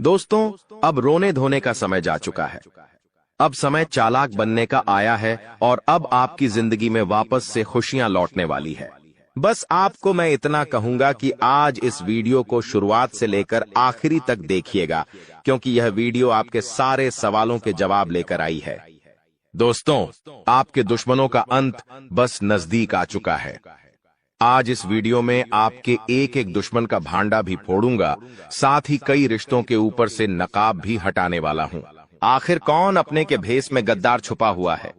दोस्तों, अब रोने धोने का समय जा चुका है। अब समय चालाक बनने का आया है और अब आपकी जिंदगी में वापस से खुशियां लौटने वाली है। बस आपको मैं इतना कहूंगा कि आज इस वीडियो को शुरुआत से लेकर आखिरी तक देखिएगा, क्योंकि यह वीडियो आपके सारे सवालों के जवाब लेकर आई है। दोस्तों, आपके दुश्मनों का अंत बस नजदीक आ चुका है। आज इस वीडियो में आपके एक एक दुश्मन का भांडा भी फोड़ूंगा, साथ ही कई रिश्तों के ऊपर से नकाब भी हटाने वाला हूं। आखिर कौन अपने के भेष में गद्दार छुपा हुआ है?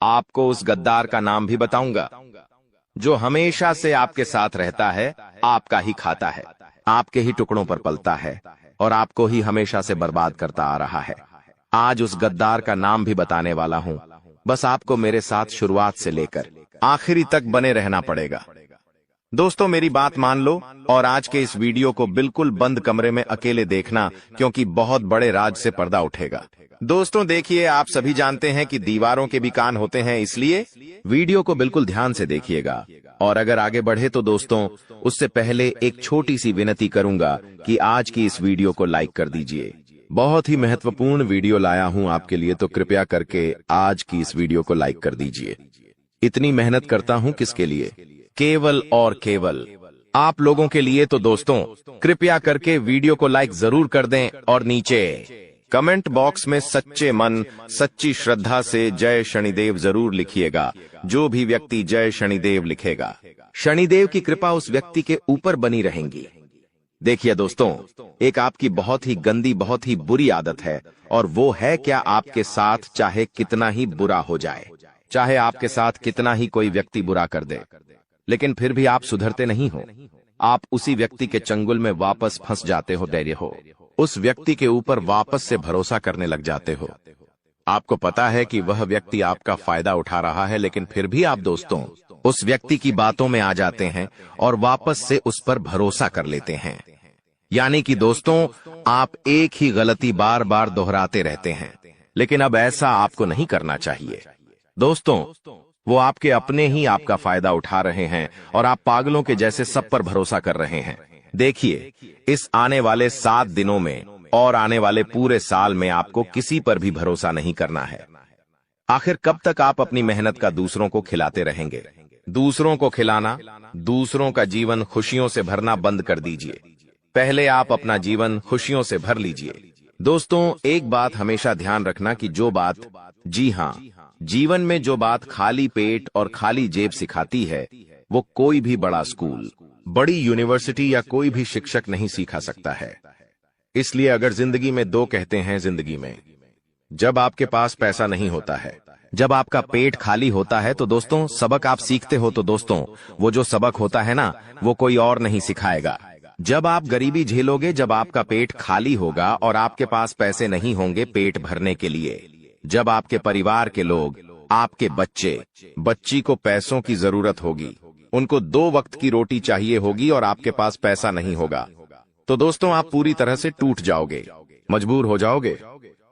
आपको उस गद्दार का नाम भी बताऊंगा, जो हमेशा से आपके साथ रहता है, आपका ही खाता है, आपके ही टुकड़ों पर पलता है और आपको ही हमेशा से बर्बाद करता आ रहा है। आज उस गद्दार का नाम भी बताने वाला हूं। बस आपको मेरे साथ शुरुआत से लेकर आखिरी तक बने रहना पड़ेगा। दोस्तों, मेरी बात मान लो और आज के इस वीडियो को बिल्कुल बंद कमरे में अकेले देखना, क्योंकि बहुत बड़े राज से पर्दा उठेगा। दोस्तों देखिए, आप सभी जानते हैं कि दीवारों के भी कान होते हैं, इसलिए वीडियो को बिल्कुल ध्यान से देखिएगा। और अगर आगे बढ़े तो दोस्तों, उससे पहले एक छोटी सी विनती करूंगा कि आज की इस वीडियो को लाइक कर दीजिए। बहुत ही महत्वपूर्ण वीडियो लाया हूं आपके लिए, तो कृपया करके आज की इस वीडियो को लाइक कर दीजिए। इतनी मेहनत करता हूं किसके लिए? केवल और केवल आप लोगों के लिए। तो दोस्तों, कृपया करके वीडियो को लाइक जरूर कर दें और नीचे कमेंट बॉक्स में सच्चे मन, सच्ची श्रद्धा से जय शनिदेव जरूर लिखिएगा। जो भी व्यक्ति जय शनिदेव लिखेगा, शनिदेव की कृपा उस व्यक्ति के ऊपर बनी रहेंगी। देखिए दोस्तों, एक आपकी बहुत ही गंदी, बहुत ही बुरी आदत है, और वो है क्या आपके साथ चाहे कितना ही बुरा हो जाए, चाहे आपके साथ कितना ही कोई व्यक्ति बुरा कर दे, लेकिन फिर भी आप सुधरते नहीं हो। आप उसी व्यक्ति के चंगुल में वापस फंस जाते हो, धैर्य हो, उस व्यक्ति के ऊपर वापस से भरोसा करने लग जाते हो। आपको पता है कि वह व्यक्ति आपका फायदा उठा रहा है, लेकिन फिर भी आप दोस्तों उस व्यक्ति की बातों में आ जाते हैं और वापस से उस पर भरोसा कर लेते हैं। यानी कि दोस्तों, आप एक ही गलती बार बार दोहराते रहते हैं, लेकिन अब ऐसा आपको नहीं करना चाहिए। दोस्तों, वो आपके अपने ही आपका फायदा उठा रहे हैं और आप पागलों के जैसे सब पर भरोसा कर रहे हैं। देखिए, इस आने वाले 7 दिनों में और आने वाले पूरे साल में आपको किसी पर भी भरोसा नहीं करना है। आखिर कब तक आप अपनी मेहनत का दूसरों को खिलाते रहेंगे? दूसरों को खिलाना, दूसरों का जीवन खुशियों से भरना बंद कर दीजिए। पहले आप अपना जीवन खुशियों से भर लीजिए। दोस्तों, एक बात हमेशा ध्यान रखना कि जो बात, जी हाँ, जीवन में जो बात खाली पेट और खाली जेब सिखाती है, वो कोई भी बड़ा स्कूल, बड़ी यूनिवर्सिटी या कोई भी शिक्षक नहीं सिखा सकता है। इसलिए अगर जिंदगी में दो कहते हैं, जिंदगी में जब आपके पास पैसा नहीं होता है, जब आपका पेट खाली होता है, तो दोस्तों सबक आप सीखते हो, तो दोस्तों वो जो सबक होता है ना, वो कोई और नहीं सिखाएगा। जब आप गरीबी झेलोगे, जब आपका पेट खाली होगा और आपके पास पैसे नहीं होंगे पेट भरने के लिए, जब आपके परिवार के लोग, आपके बच्ची को पैसों की जरूरत होगी, उनको 2 वक्त की रोटी चाहिए होगी और आपके पास पैसा नहीं होगा, तो दोस्तों आप पूरी तरह से टूट जाओगे, मजबूर हो जाओगे।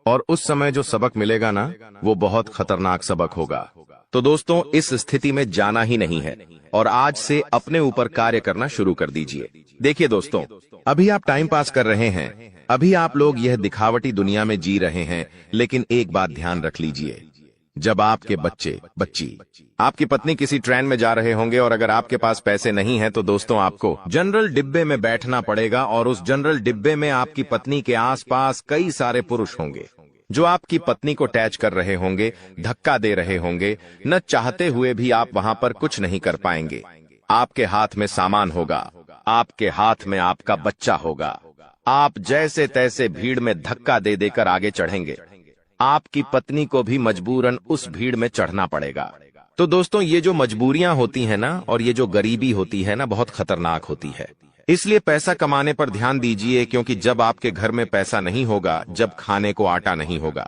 और उस समय जो सबक मिलेगा ना, वो बहुत खतरनाक सबक होगा। तो दोस्तों, इस स्थिति में जाना ही नहीं है और आज से अपने ऊपर कार्य करना शुरू कर दीजिए। देखिए दोस्तों, अभी आप टाइम पास कर रहे हैं, अभी आप लोग यह दिखावटी दुनिया में जी रहे हैं, लेकिन एक बात ध्यान रख लीजिए, जब आपके बच्ची, आपकी पत्नी किसी ट्रेन में जा रहे होंगे और अगर आपके पास पैसे नहीं हैं, तो दोस्तों आपको जनरल डिब्बे में बैठना पड़ेगा और उस जनरल डिब्बे में आपकी पत्नी के आसपास कई सारे पुरुष होंगे जो आपकी पत्नी को टैच कर रहे होंगे, धक्का दे रहे होंगे। न चाहते हुए भी आप वहां पर कुछ नहीं कर पाएंगे। आपके हाथ में सामान होगा, आपके हाथ में आपका बच्चा होगा, आप जैसे तैसे भीड़ में धक्का दे देकर आगे चढ़ेंगे। आपकी पत्नी को भी मजबूरन उस भीड़ में चढ़ना पड़ेगा। तो दोस्तों, ये जो मजबूरियां होती है ना, और ये जो गरीबी होती है ना, बहुत खतरनाक होती है। इसलिए पैसा कमाने पर ध्यान दीजिए, क्योंकि जब आपके घर में पैसा नहीं होगा, जब खाने को आटा नहीं होगा,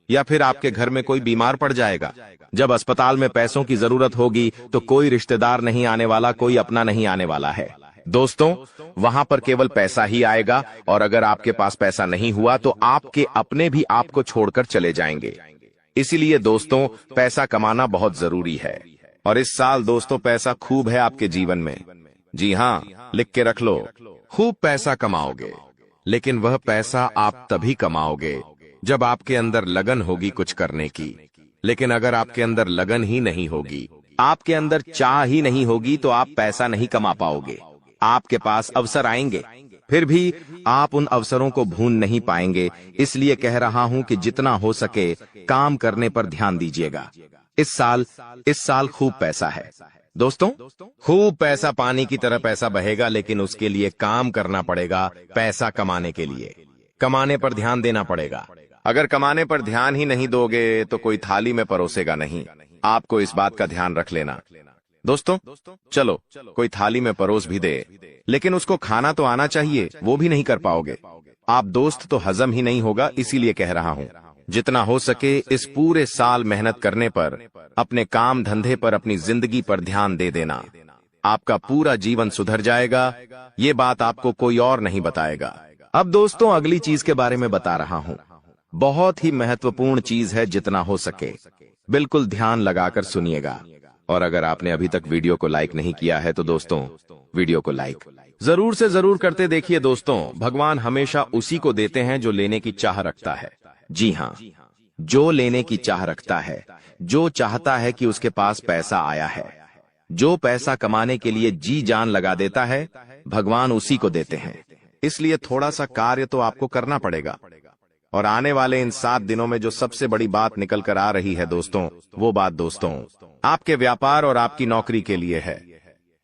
या फिर आपके घर में कोई बीमार पड़ जाएगा, जब अस्पताल में पैसों की जरूरत होगी, तो कोई रिश्तेदार नहीं आने वाला, कोई अपना नहीं आने वाला है। दोस्तों, वहां पर केवल पैसा ही आएगा, और अगर आपके पास पैसा नहीं हुआ तो आपके अपने भी आपको छोड़कर चले जाएंगे। इसीलिए दोस्तों, पैसा कमाना बहुत जरूरी है। और इस साल दोस्तों पैसा खूब है आपके जीवन में। जी हाँ, लिख के रख लो, खूब पैसा कमाओगे। लेकिन वह पैसा आप तभी कमाओगे जब आपके अंदर लगन होगी कुछ करने की। लेकिन अगर आपके अंदर लगन ही नहीं होगी, आपके अंदर चाह ही नहीं होगी, तो आप पैसा नहीं कमा पाओगे। आपके पास अवसर आएंगे, फिर भी आप उन अवसरों को भून नहीं पाएंगे। इसलिए कह रहा हूं कि जितना हो सके काम करने पर ध्यान दीजिएगा। इस साल खूब पैसा है दोस्तों, खूब पैसा, पानी की तरह पैसा बहेगा, लेकिन उसके लिए काम करना पड़ेगा। पैसा कमाने के लिए कमाने पर ध्यान देना पड़ेगा। अगर कमाने पर ध्यान ही नहीं दोगे तो कोई थाली में परोसेगा नहीं। आपको इस बात का ध्यान रख लेना दोस्तों। चलो कोई थाली में परोस भी दे, लेकिन उसको खाना तो आना चाहिए, वो भी नहीं कर पाओगे आप दोस्त, तो हजम ही नहीं होगा। इसीलिए कह रहा हूं, जितना हो सके इस पूरे साल मेहनत करने पर, अपने काम धंधे पर, अपनी जिंदगी पर ध्यान दे देना। आपका पूरा जीवन सुधर जाएगा। ये बात आपको कोई और नहीं बताएगा। अब दोस्तों अगली चीज के बारे में बता रहा हूं। बहुत ही महत्वपूर्ण चीज है, जितना हो सके बिल्कुल ध्यान लगाकर सुनिएगा। और अगर आपने अभी तक वीडियो को लाइक नहीं किया है तो दोस्तों वीडियो को लाइक जरूर से जरूर करते देखिए। दोस्तों भगवान हमेशा उसी को देते हैं जो लेने की चाह रखता है। जी हाँ, जो लेने की चाह रखता है, जो चाहता है कि उसके पास पैसा आया है, जो पैसा कमाने के लिए जी जान लगा देता है, भगवान उसी को देते हैं। इसलिए थोड़ा सा कार्य तो आपको करना पड़ेगा। और आने वाले इन 7 दिनों में जो सबसे बड़ी बात निकल कर आ रही है दोस्तों, वो बात दोस्तों आपके व्यापार और आपकी नौकरी के लिए है।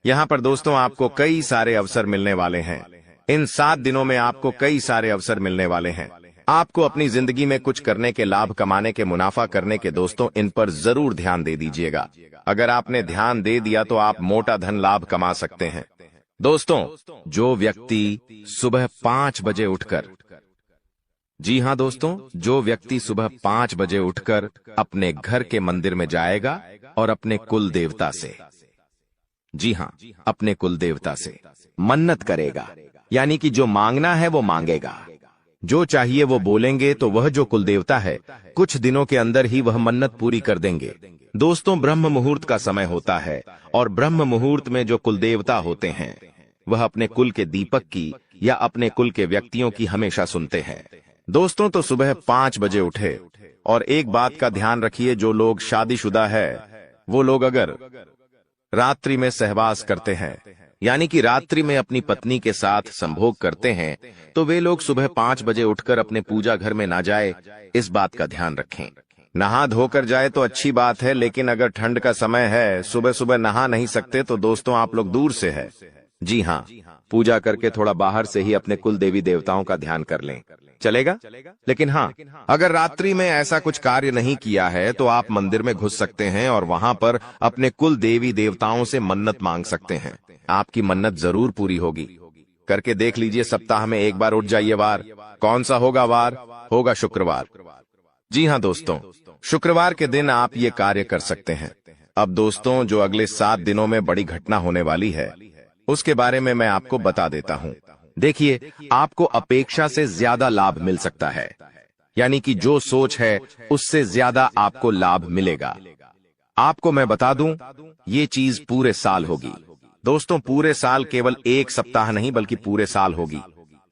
यहाँ पर दोस्तों आपको कई सारे अवसर मिलने वाले हैं। इन 7 दिनों में आपको कई सारे अवसर मिलने वाले हैं। आपको अपनी जिंदगी में कुछ करने के, लाभ कमाने के, मुनाफा करने के, दोस्तों इन पर जरूर ध्यान दे दीजिएगा। अगर आपने ध्यान दे दिया तो आप मोटा धन लाभ कमा सकते हैं। दोस्तों जो व्यक्ति सुबह 5 बजे उठकर, जी हाँ दोस्तों, जो व्यक्ति सुबह 5 बजे उठकर अपने घर के मंदिर में जाएगा और अपने कुल देवता से, जी हाँ, अपने कुल देवता से मन्नत करेगा, यानी कि जो मांगना है वो मांगेगा, जो चाहिए वो बोलेंगे, तो वह जो कुल देवता है कुछ दिनों के अंदर ही वह मन्नत पूरी कर देंगे। दोस्तों ब्रह्म मुहूर्त का समय होता है, और ब्रह्म मुहूर्त में जो कुल देवता होते हैं वह अपने कुल के दीपक की या अपने कुल के व्यक्तियों की हमेशा सुनते हैं। दोस्तों तो सुबह 5 बजे उठे, और एक बात का ध्यान रखिए, जो लोग शादीशुदा है वो लोग अगर रात्रि में सहवास करते हैं, यानी कि रात्रि में अपनी पत्नी के साथ संभोग करते हैं, तो वे लोग सुबह 5 बजे उठकर अपने पूजा घर में ना जाए। इस बात का ध्यान रखें। नहा धोकर जाए तो अच्छी बात है, लेकिन अगर ठंड का समय है, सुबह सुबह नहा नहीं सकते, तो दोस्तों आप लोग दूर से है, जी हाँ, पूजा करके थोड़ा बाहर से ही अपने कुल देवी देवताओं का ध्यान कर लें, चलेगा। लेकिन हाँ, अगर रात्रि में ऐसा कुछ कार्य नहीं किया है तो आप मंदिर में घुस सकते हैं और वहां पर अपने कुल देवी देवताओं से मन्नत मांग सकते हैं। आपकी मन्नत जरूर पूरी होगी। करके देख लीजिए। सप्ताह में एक बार उठ जाइए। वार कौन सा होगा? वार होगा शुक्रवार। जी हाँ दोस्तों, शुक्रवार के दिन आप ये कार्य कर सकते हैं। अब दोस्तों जो अगले 7 दिनों में बड़ी घटना होने वाली है, उसके बारे में मैं आपको बता देता हूं। देखिए, आपको अपेक्षा से ज्यादा लाभ मिल सकता है, यानी कि जो सोच है उससे ज्यादा आपको लाभ मिलेगा। आपको मैं बता दूं, ये चीज पूरे साल होगी। दोस्तों पूरे साल, केवल एक सप्ताह नहीं बल्कि पूरे साल होगी।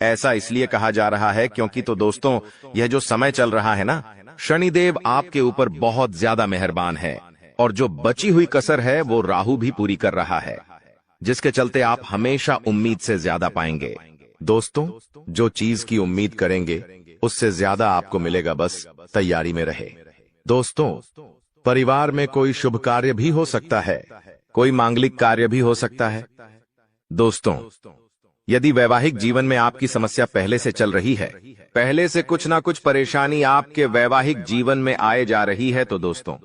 ऐसा इसलिए कहा जा रहा है क्योंकि तो दोस्तों यह जो समय चल रहा है ना, शनिदेव आपके ऊपर बहुत ज्यादा मेहरबान है, और जो बची हुई कसर है वो राहु भी पूरी कर रहा है, जिसके चलते आप हमेशा उम्मीद से ज्यादा पाएंगे। दोस्तों जो चीज की उम्मीद करेंगे उससे ज्यादा आपको मिलेगा, बस तैयारी में रहे। दोस्तों परिवार में कोई शुभ कार्य भी हो सकता है, कोई मांगलिक कार्य भी हो सकता है। दोस्तों यदि वैवाहिक जीवन में आपकी समस्या पहले से चल रही है, पहले से कुछ ना कुछ परेशानी आपके वैवाहिक जीवन में आए जा रही है, तो दोस्तों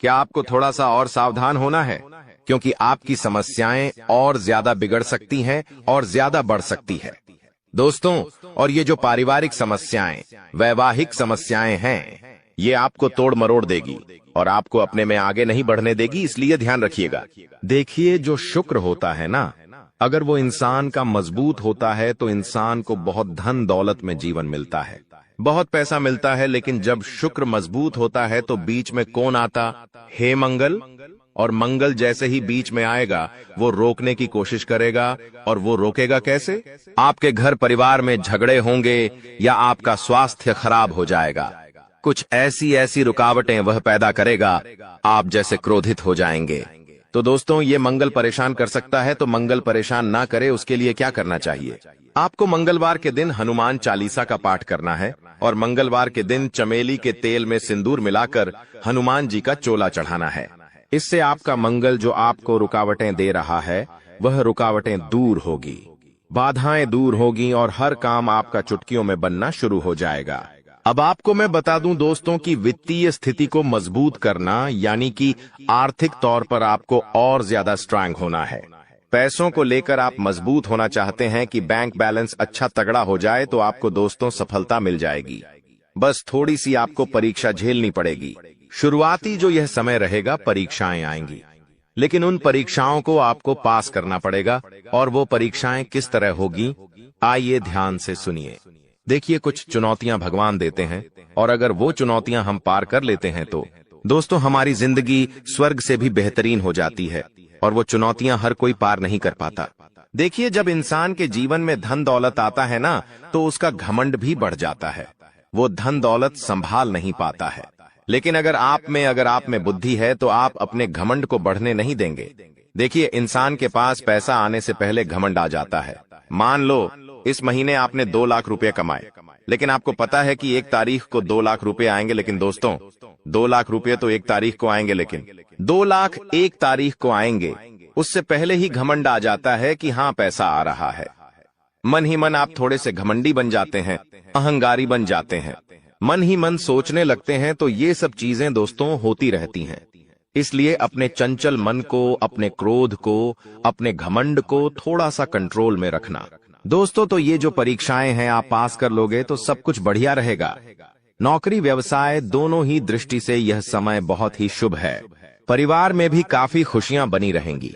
क्या आपको थोड़ा सा और सावधान होना है, क्योंकि आपकी समस्याएं और ज्यादा बिगड़ सकती हैं और ज्यादा बढ़ सकती है। दोस्तों और ये जो पारिवारिक समस्याएं, वैवाहिक समस्याएं हैं, ये आपको तोड़ मरोड़ देगी और आपको अपने में आगे नहीं बढ़ने देगी, इसलिए ध्यान रखिएगा। देखिए जो शुक्र होता है ना, अगर वो इंसान का मजबूत होता है तो इंसान को बहुत धन दौलत में जीवन मिलता है, बहुत पैसा मिलता है। लेकिन जब शुक्र मजबूत होता है तो बीच में कौन आता? हे मंगल, और मंगल जैसे ही बीच में आएगा वो रोकने की कोशिश करेगा। और वो रोकेगा कैसे? आपके घर परिवार में झगड़े होंगे या आपका स्वास्थ्य खराब हो जाएगा। कुछ ऐसी ऐसी रुकावटें वह पैदा करेगा, आप जैसे क्रोधित हो जाएंगे। तो दोस्तों, ये मंगल परेशान कर सकता है, तो मंगल परेशान ना करे उसके लिए क्या करना चाहिए? आपको मंगलवार के दिन हनुमान चालीसा का पाठ करना है और मंगलवार के दिन चमेली के तेल में सिंदूर मिलाकर हनुमान जी का चोला चढ़ाना है। इससे आपका मंगल जो आपको रुकावटें दे रहा है वह रुकावटें दूर होगी, बाधाएं दूर होगी और हर काम आपका चुटकियों में बनना शुरू हो जाएगा। अब आपको मैं बता दूं दोस्तों कि वित्तीय स्थिति को मजबूत करना यानी कि आर्थिक तौर पर आपको और ज्यादा स्ट्रांग होना है। पैसों को लेकर आप मजबूत होना चाहते हैं कि बैंक बैलेंस अच्छा तगड़ा हो जाए, तो आपको दोस्तों सफलता मिल जाएगी। बस थोड़ी सी आपको परीक्षा झेलनी पड़ेगी। शुरुआती जो यह समय रहेगा परीक्षाएं आएंगी, लेकिन उन परीक्षाओं को आपको पास करना पड़ेगा। और वो परीक्षाएं किस तरह होगी, आइए ध्यान से सुनिए। देखिए, कुछ चुनौतियां भगवान देते हैं और अगर वो चुनौतियां हम पार कर लेते हैं तो दोस्तों हमारी जिंदगी स्वर्ग से भी बेहतरीन हो जाती है। और वो चुनौतियां हर कोई पार नहीं कर पाता। देखिए, जब इंसान के जीवन में धन दौलत आता है ना, तो उसका घमंड भी बढ़ जाता है। वो धन दौलत संभाल नहीं पाता है। लेकिन अगर आप में बुद्धि है तो आप अपने घमंड को बढ़ने नहीं देंगे। देखिए, इंसान के पास पैसा आने से पहले घमंड आ जाता है। मान लो इस महीने आपने 2 लाख रुपए कमाए, लेकिन आपको पता है कि 1 तारीख को 2 लाख रुपए आएंगे। लेकिन दोस्तों, 2 लाख रुपए तो 1 तारीख को आएंगे, लेकिन 2 लाख 1 तारीख को आएंगे उससे पहले ही घमंड आ जाता है कि हाँ पैसा आ रहा है। मन ही मन आप थोड़े से घमंडी बन जाते हैं, अहंकारी बन जाते हैं, मन ही मन सोचने लगते हैं। तो ये सब चीजें दोस्तों होती रहती हैं। इसलिए अपने चंचल मन को, अपने क्रोध को, अपने घमंड को थोड़ा सा कंट्रोल में रखना। दोस्तों, तो ये जो परीक्षाएं हैं आप पास कर लोगे तो सब कुछ बढ़िया रहेगा। नौकरी व्यवसाय दोनों ही दृष्टि से यह समय बहुत ही शुभ है। परिवार में भी काफी खुशियां बनी रहेंगी।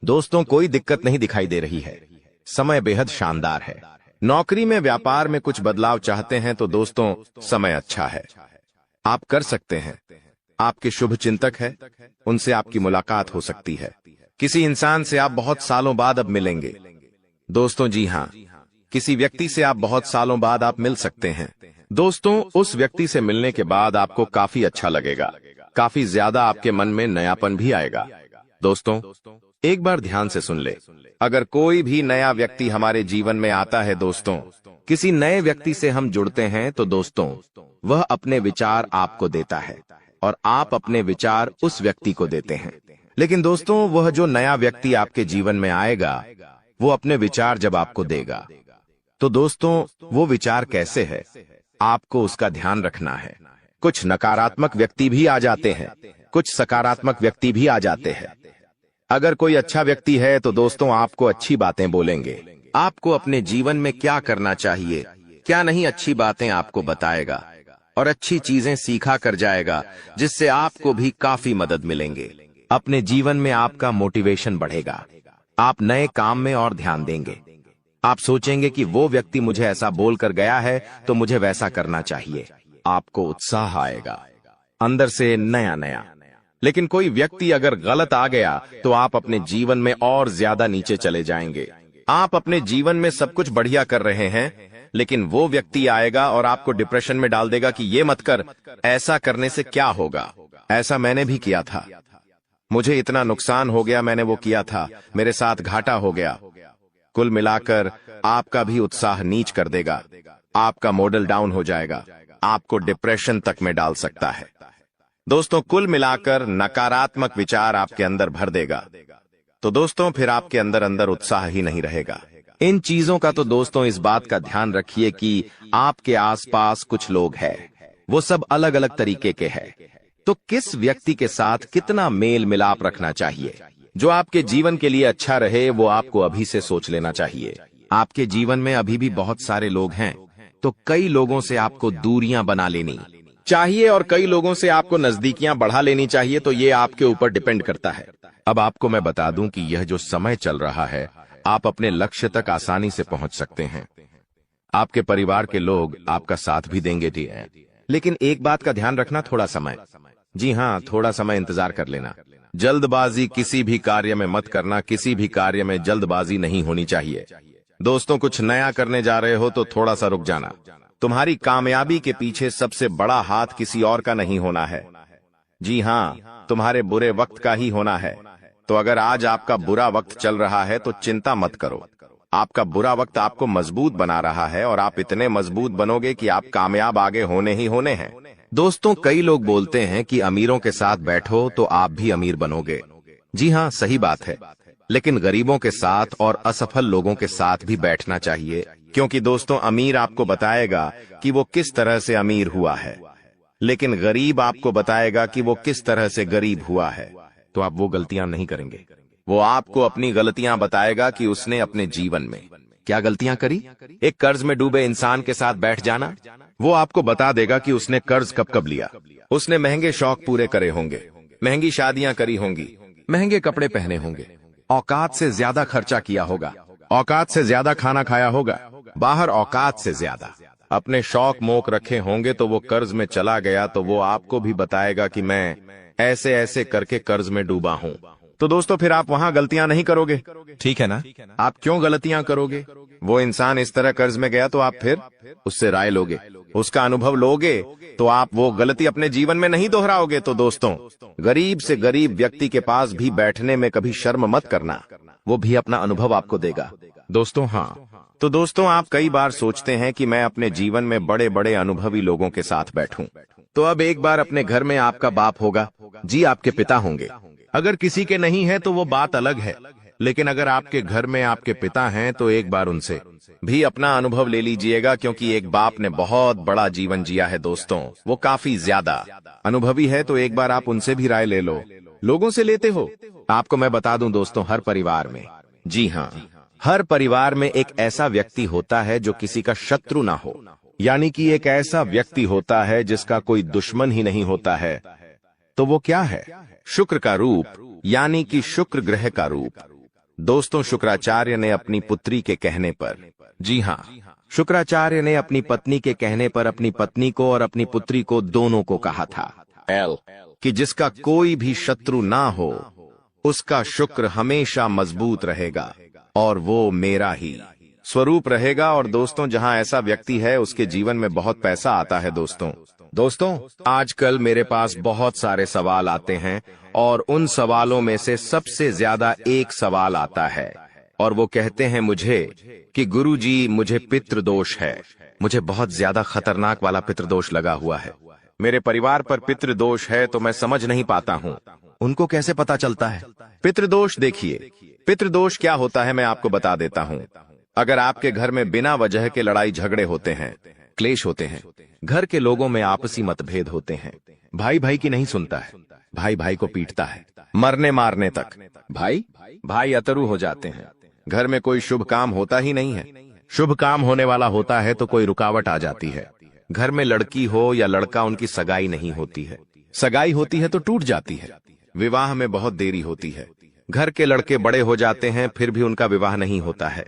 दोस्तों, कोई दिक्कत नहीं दिखाई दे रही है। समय बेहद शानदार है। नौकरी में, व्यापार में कुछ बदलाव चाहते हैं तो दोस्तों समय अच्छा है, आप कर सकते हैं। आपके शुभ चिंतक है, उनसे आपकी मुलाकात हो सकती है। किसी इंसान से आप बहुत सालों बाद अब मिलेंगे। दोस्तों जी हाँ, किसी व्यक्ति से आप बहुत सालों बाद आप मिल सकते हैं। दोस्तों, उस व्यक्ति से मिलने के बाद आपको काफी अच्छा लगेगा, काफी ज्यादा आपके मन में नयापन भी आएगा। दोस्तों, एक बार ध्यान से सुन ले, अगर कोई भी नया व्यक्ति हमारे जीवन में आता है दोस्तों, किसी नए व्यक्ति से हम जुड़ते हैं तो दोस्तों वह अपने विचार आपको देता है और आप अपने विचार उस व्यक्ति को देते हैं। लेकिन दोस्तों, वह जो नया व्यक्ति आपके जीवन में आएगा वो अपने विचार जब आपको देगा तो दोस्तों वो विचार कैसे है, आपको उसका ध्यान रखना है। कुछ नकारात्मक व्यक्ति भी आ जाते हैं, कुछ सकारात्मक व्यक्ति भी आ जाते हैं। अगर कोई अच्छा व्यक्ति है तो दोस्तों आपको अच्छी बातें बोलेंगे, आपको अपने जीवन में क्या करना चाहिए, क्या नहीं, अच्छी बातें आपको बताएगा और अच्छी चीजें सीखा कर जाएगा, जिससे आपको भी काफी मदद मिलेंगे। अपने जीवन में आपका मोटिवेशन बढ़ेगा, आप नए काम में और ध्यान देंगे। आप सोचेंगे कि वो व्यक्ति मुझे ऐसा बोलकर गया है तो मुझे वैसा करना चाहिए। आपको उत्साह आएगा अंदर से नया नया। लेकिन कोई व्यक्ति अगर गलत आ गया तो आप अपने जीवन में और ज्यादा नीचे चले जाएंगे। आप अपने जीवन में सब कुछ बढ़िया कर रहे हैं, लेकिन वो व्यक्ति आएगा और आपको डिप्रेशन में डाल देगा कि ये मत कर, ऐसा करने से क्या होगा, ऐसा मैंने भी किया था, मुझे इतना नुकसान हो गया, मैंने वो किया था, मेरे साथ घाटा हो गया। कुल मिलाकर आपका भी उत्साह नीच कर देगा, आपका मॉडल डाउन हो जाएगा, आपको डिप्रेशन तक में डाल सकता है। दोस्तों, कुल मिलाकर नकारात्मक विचार आपके अंदर भर देगा। तो दोस्तों फिर आपके अंदर अंदर उत्साह ही नहीं रहेगा। इन चीजों का तो दोस्तों इस बात का ध्यान रखिए कि आपके आसपास कुछ लोग हैं, वो सब अलग अलग तरीके के हैं। तो किस व्यक्ति के साथ कितना मेल मिलाप रखना चाहिए जो आपके जीवन के लिए अच्छा रहे, वो आपको अभी से सोच लेना चाहिए। आपके जीवन में अभी भी बहुत सारे लोग हैं, तो कई लोगों से आपको दूरियां बना लेनी चाहिए और कई लोगों से आपको नजदीकियां बढ़ा लेनी चाहिए। तो ये आपके ऊपर डिपेंड करता है। अब आपको मैं बता दूं कि यह जो समय चल रहा है, आप अपने लक्ष्य तक आसानी से पहुंच सकते हैं। आपके परिवार के लोग आपका साथ भी देंगे, लेकिन एक बात का ध्यान रखना, थोड़ा समय जी हाँ, थोड़ा समय इंतजार कर लेना। जल्दबाजी किसी भी कार्य में मत करना, किसी भी कार्य में जल्दबाजी नहीं होनी चाहिए। दोस्तों, कुछ नया करने जा रहे हो तो थोड़ा सा रुक जाना। तुम्हारी कामयाबी के पीछे सबसे बड़ा हाथ किसी और का नहीं होना है। जी हाँ, तुम्हारे बुरे वक्त का ही होना है। तो अगर आज आपका बुरा वक्त चल रहा है तो चिंता मत करो। आपका बुरा वक्त आपको मजबूत बना रहा है और आप इतने मजबूत बनोगे कि आप कामयाब आगे होने ही होने हैं। दोस्तों, कई लोग बोलते हैं कि अमीरों के साथ बैठो तो आप भी अमीर बनोगे। जी हाँ, सही बात है, लेकिन गरीबों के साथ और असफल लोगों के साथ भी बैठना चाहिए, क्योंकि दोस्तों, अमीर आपको बताएगा कि वो किस तरह से अमीर हुआ है, लेकिन गरीब आपको बताएगा कि वो किस तरह से गरीब हुआ है। तो आप वो गलतियां नहीं करेंगे। वो आपको अपनी गलतियां बताएगा कि उसने अपने जीवन में क्या गलतियां करी। एक कर्ज में डूबे इंसान के साथ बैठ जाना, वो आपको बता देगा कि उसने कर्ज कब कब लिया। उसने महंगे शौक पूरे करे होंगे, महंगी शादियां करी होंगी, महंगे कपड़े पहने होंगे, औकात से ज्यादा खर्चा किया होगा, औकात से ज्यादा खाना खाया होगा, बाहर औकात से ज्यादा अपने शौक मोक रखे होंगे। तो वो कर्ज में चला गया तो वो आपको भी बताएगा कि मैं ऐसे ऐसे करके कर्ज में डूबा हूं। तो दोस्तों, फिर आप वहां गलतियां नहीं करोगे, ठीक है ना? आप क्यों गलतियां करोगे? वो इंसान इस तरह कर्ज में गया तो आप फिर उससे राय लोगे, उसका अनुभव लोगे, तो आप वो गलती अपने जीवन में नहीं दोहराओगे। तो दोस्तों, गरीब से गरीब व्यक्ति के पास भी बैठने में कभी शर्म मत करना, वो भी अपना अनुभव आपको देगा। दोस्तों, हाँ, तो दोस्तों, आप कई बार सोचते हैं कि मैं अपने जीवन में बड़े बड़े अनुभवी लोगों के साथ बैठूं। तो अब एक बार अपने घर में आपका बाप होगा, जी, आपके पिता होंगे। अगर किसी के नहीं है तो वो बात अलग है, लेकिन अगर आपके घर में आपके पिता हैं तो एक बार उनसे भी अपना अनुभव ले लीजिएगा, क्योंकि एक बाप ने बहुत बड़ा जीवन जिया है दोस्तों, वो काफी ज्यादा अनुभवी है। तो एक बार आप उनसे भी राय ले लो। लोगों से लेते हो? आपको मैं बता दूं दोस्तों, हर परिवार में, जी हाँ, हर परिवार में एक ऐसा व्यक्ति होता है जो किसी का शत्रु ना हो, यानी कि एक ऐसा व्यक्ति होता है जिसका कोई दुश्मन ही नहीं होता है। तो वो क्या है? शुक्र का रूप, यानी कि शुक्र ग्रह का रूप। दोस्तों, शुक्राचार्य ने अपनी पुत्री के कहने पर, जी हाँ, शुक्राचार्य ने अपनी पत्नी के कहने पर अपनी पत्नी को और अपनी पुत्री को दोनों को कहा था कि जिसका कोई भी शत्रु ना हो उसका शुक्र हमेशा मजबूत रहेगा और वो मेरा ही स्वरूप रहेगा। और दोस्तों, जहां ऐसा व्यक्ति है उसके जीवन में बहुत पैसा आता है। दोस्तों, आजकल मेरे पास बहुत सारे सवाल आते हैं और उन सवालों में से सबसे ज्यादा एक सवाल आता है और वो कहते हैं मुझे कि गुरुजी, मुझे पितृदोष है, मुझे बहुत ज्यादा खतरनाक वाला पितृदोष लगा हुआ है, मेरे परिवार पर पितृदोष है, तो मैं समझ नहीं पाता हूँ, उनको कैसे पता चलता है? पितृदोष, देखिए, पितृदोष क्या होता है मैं आपको बता देता हूँ। अगर आपके घर में बिना वजह के लड़ाई झगड़े होते हैं, क्लेश होते हैं, घर के लोगों में आपसी मतभेद होते हैं, भाई भाई की नहीं सुनता है, भाई भाई को पीटता है, मरने मारने तक भाई भाई अतरु हो जाते हैं, घर में कोई शुभ काम होता ही नहीं है, शुभ काम होने वाला होता है तो कोई रुकावट आ जाती है, घर में लड़की हो या लड़का, उनकी सगाई नहीं होती है, सगाई होती है तो टूट जाती है, विवाह में बहुत देरी होती है, घर के लड़के बड़े हो जाते हैं फिर भी उनका विवाह नहीं होता है,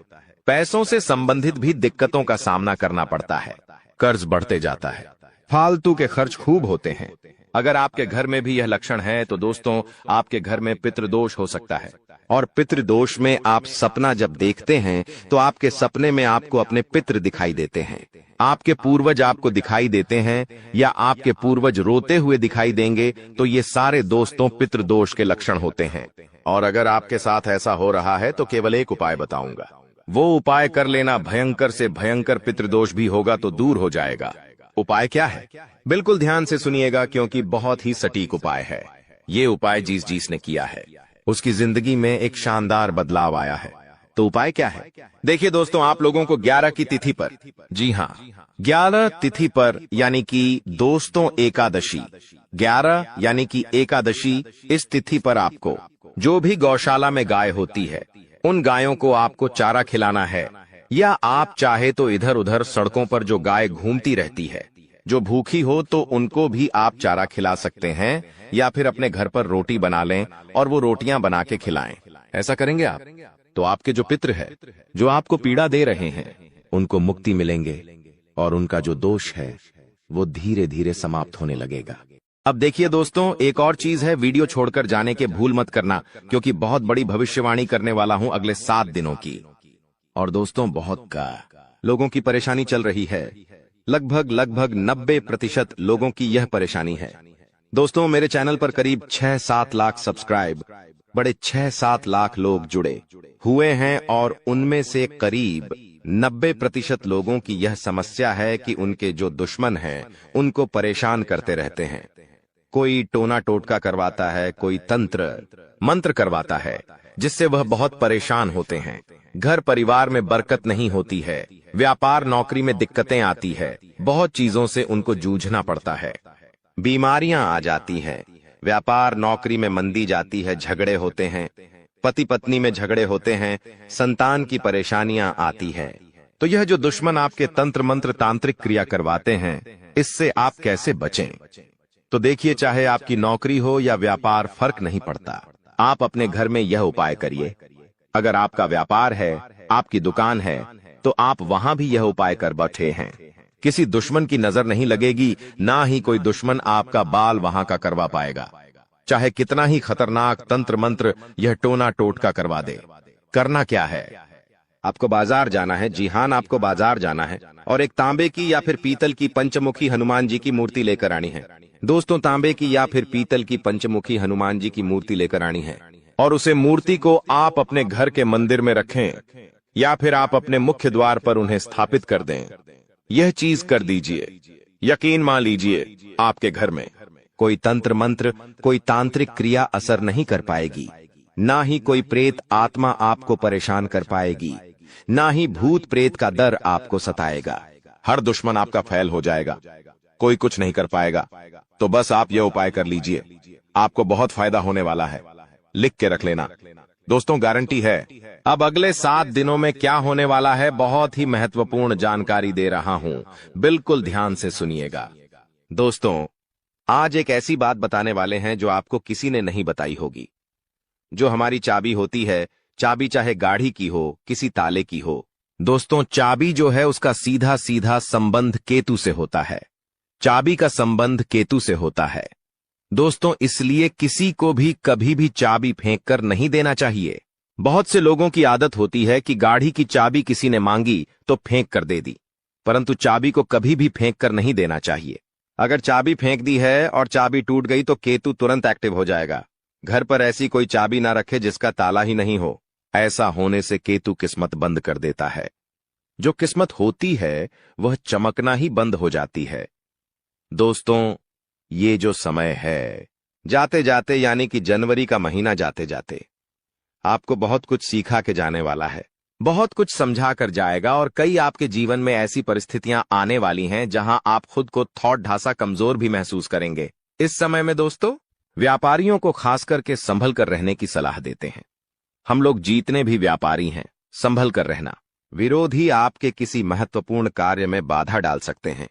पैसों से संबंधित भी दिक्कतों का सामना करना पड़ता है, कर्ज बढ़ते जाता है, फालतू के खर्च खूब होते हैं। अगर आपके घर में भी यह लक्षण है तो दोस्तों, आपके घर में पितृदोष हो सकता है। और पितृदोष में आप सपना जब देखते हैं तो आपके सपने में आपको अपने पितृ दिखाई देते हैं, आपके पूर्वज आपको दिखाई देते हैं या आपके पूर्वज रोते हुए दिखाई देंगे, तो ये सारे दोस्तों पितृदोष के लक्षण होते हैं। और अगर आपके साथ ऐसा हो रहा है तो केवल एक उपाय बताऊंगा, वो उपाय कर लेना, भयंकर से भयंकर पितृदोष भी होगा तो दूर हो जाएगा। उपाय क्या है? बिल्कुल ध्यान से सुनिएगा, क्योंकि बहुत ही सटीक उपाय है। ये उपाय जिस ने किया है उसकी जिंदगी में एक शानदार बदलाव आया है। तो उपाय क्या है? देखिए दोस्तों, आप लोगों को 11 की तिथि पर, जी हाँ, 11 तिथि पर, यानी कि दोस्तों एकादशी, 11 यानी कि एकादशी, इस तिथि पर आपको जो भी गौशाला में गाय होती है उन गायों को आपको चारा खिलाना है, या आप चाहे तो इधर उधर सड़कों पर जो गाय घूमती रहती है, जो भूखी हो तो उनको भी आप चारा खिला सकते हैं, या फिर अपने घर पर रोटी बना लें और वो रोटियां बना के खिलाएं। ऐसा करेंगे आप तो आपके जो पितृ है, जो आपको पीड़ा दे रहे हैं, उनको मुक्ति मिलेंगे और उनका जो दोष है वो धीरे धीरे समाप्त होने लगेगा। अब देखिए दोस्तों, एक और चीज है, वीडियो छोड़कर जाने के भूल मत करना, क्योंकि बहुत बड़ी भविष्यवाणी करने वाला हूं अगले 7 दिनों की। और दोस्तों, बहुत का लोगों की परेशानी चल रही है। लगभग 90% लोगों की यह परेशानी है। दोस्तों, मेरे चैनल पर करीब 6-7 लाख सब्सक्राइब, बड़े 6-7 लाख लोग जुड़े हुए हैं, और उनमें से करीब 90% लोगों की यह समस्या है कि उनके जो दुश्मन हैं उनको परेशान करते रहते हैं। कोई टोना टोटका करवाता है, कोई तंत्र मंत्र करवाता है, जिससे वह बहुत परेशान होते हैं। घर परिवार में बरकत नहीं होती है, व्यापार नौकरी में दिक्कतें आती है, बहुत चीजों से उनको जूझना पड़ता है, बीमारियां आ जाती हैं, व्यापार नौकरी में मंदी जाती है, झगड़े होते हैं, पति पत्नी में झगड़े होते हैं, संतान की परेशानियां आती है। तो यह जो दुश्मन आपके तंत्र मंत्र तांत्रिक क्रिया करवाते हैं, इससे आप कैसे बचें? तो देखिए, चाहे आपकी नौकरी हो या व्यापार, फर्क नहीं पड़ता, आप अपने घर में यह उपाय करिए। अगर आपका व्यापार है, आपकी दुकान है, तो आप वहां भी यह उपाय कर बैठे हैं। किसी दुश्मन की नजर नहीं लगेगी, ना ही कोई दुश्मन आपका बाल वहां का करवा पाएगा, चाहे कितना ही खतरनाक तंत्र मंत्र यह टोना टोटका करवा दे। करना क्या है? आपको बाजार जाना है। जी हां, आपको बाजार जाना है और एक तांबे की या फिर पीतल की पंचमुखी हनुमान जी की मूर्ति लेकर आनी है। दोस्तों, तांबे की या फिर पीतल की पंचमुखी हनुमान जी की मूर्ति लेकर आनी है, और उसे मूर्ति को आप अपने घर के मंदिर में रखें, या फिर आप अपने मुख्य द्वार पर उन्हें स्थापित कर दें। यह चीज कर दीजिए, यकीन मान लीजिए, आपके घर में कोई तंत्र मंत्र, कोई तांत्रिक क्रिया असर नहीं कर पाएगी, ना ही कोई प्रेत आत्मा आपको परेशान कर पाएगी, ना ही भूत प्रेत का डर आपको सताएगा। हर दुश्मन आपका फैल हो जाएगा, कोई कुछ नहीं कर पाएगा। तो बस आप यह उपाय कर लीजिए, आपको बहुत फायदा होने वाला है। लिख के रख लेना दोस्तों, गारंटी है। अब अगले 7 दिनों में क्या होने वाला है, बहुत ही महत्वपूर्ण जानकारी दे रहा हूं, बिल्कुल ध्यान से सुनिएगा। दोस्तों, आज एक ऐसी बात बताने वाले हैं जो आपको किसी ने नहीं बताई होगी। जो हमारी चाबी होती है, चाबी चाहे गाढ़ी की हो, किसी ताले की हो, दोस्तों, चाबी जो है उसका सीधा सीधा संबंध केतु से होता है। चाबी का संबंध केतु से होता है दोस्तों, इसलिए किसी को भी कभी भी चाबी फेंक कर नहीं देना चाहिए। बहुत से लोगों की आदत होती है कि गाड़ी की चाबी किसी ने मांगी तो फेंक कर दे दी, परंतु चाबी को कभी भी फेंक कर नहीं देना चाहिए। अगर चाबी फेंक दी है और चाबी टूट गई तो केतु तुरंत एक्टिव हो जाएगा। घर पर ऐसी कोई चाबी ना रखे जिसका ताला ही नहीं हो, ऐसा होने से केतु किस्मत बंद कर देता है। जो किस्मत होती है वह चमकना ही बंद हो जाती है। दोस्तों, ये जो समय है, जाते जाते, यानी कि जनवरी का महीना जाते जाते, आपको बहुत कुछ सिखा के जाने वाला है, बहुत कुछ समझा कर जाएगा, और कई आपके जीवन में ऐसी परिस्थितियां आने वाली हैं जहां आप खुद को थोड़ा ढासा कमजोर भी महसूस करेंगे। इस समय में दोस्तों, व्यापारियों को खास करके संभल कर रहने की सलाह देते हैं। हम लोग जितने भी व्यापारी हैं, संभल कर रहना। विरोधी आपके किसी महत्वपूर्ण कार्य में बाधा डाल सकते हैं।